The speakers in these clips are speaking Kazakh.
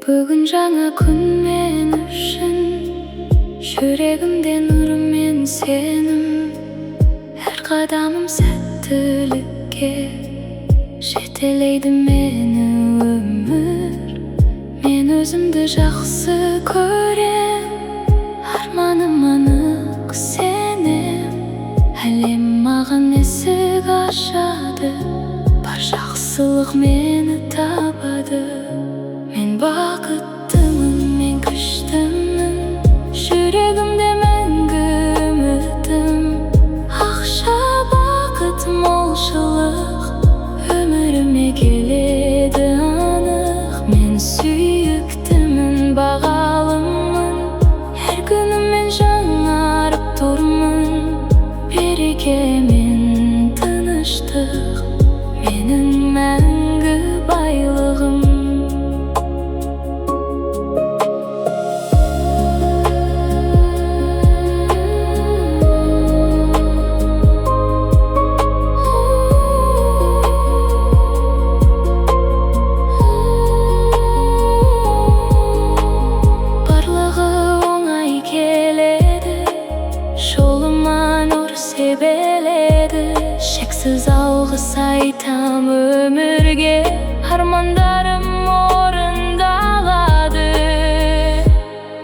Бүгін жаңа күн мен үшін, жүрегімде нұрым мен сенім. Әр қадамым сәттілікке жетелейді мені өмір. Мен өзімді жақсы көрем, арманым анық сенем. Әлем маған есік ашады, бар жақсылық мені табады. Мен бақыттымын, мен күштімін, жүрегімде мәңгі үмітім. Ақша, бақыт, молшылық өміріме келеді анық. Мен сүйіктімін, бағалымын, әр күніммен жаңарып тұрмын. Береке мен тыныштық менің мәңгі байлығым. Шексіз алғыс айтам өмірге, армандарым орындалады.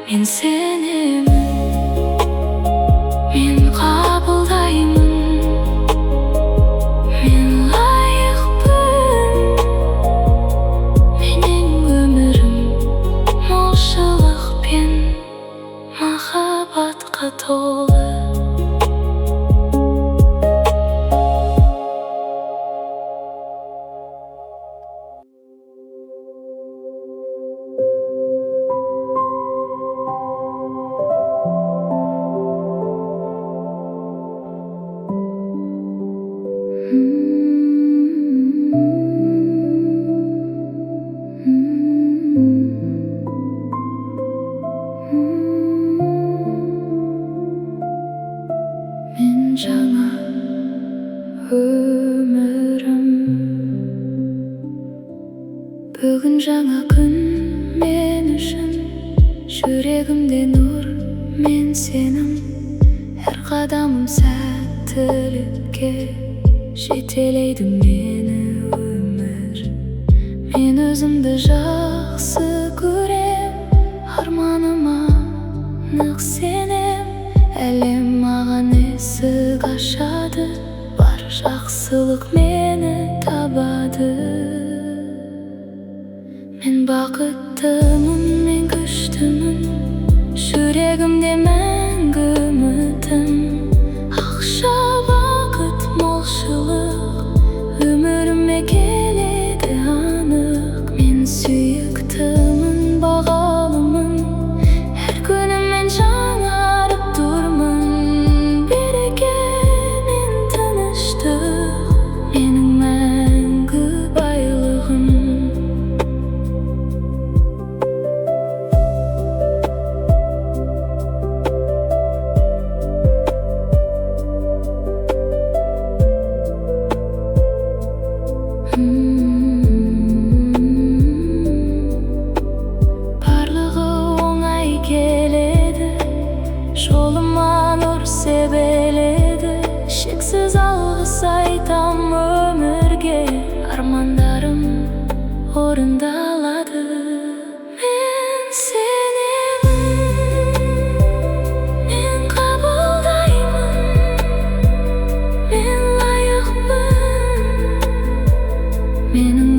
Мен сенемін, мен қабылдаймын, мен лайықпын. Менің өмірім молшылық пен махаббатқа толы. Мен жаңа өмірім, бүгін жаңа күн мен үшін, жүрегімде нұр мен сенім. Әр қадамым сәттілікке жетелейді мені өмір. Мен өзімді жақсы көрем, арманыма нық сенем. Әлем маған есік ашады, бар жақсылық мені табады. Мен бақыттымын, мен күштімін, жүрегімде мәңгі үмітім. Ақша, бақыт, молшылық өміріме келеді анық. Мен сүйіктімін, бағалымын, әр күніммен жаңарып тұрмын. Береке мен тыныштық менің мәңгі байлығым. Барлығы оңай келеді, жолыма нұр себеледі. Шексіз алғыс айтам өмірге, армандарым орындалады. Мен сенемін, мен қабылдаймын, мен лайықпын. Менің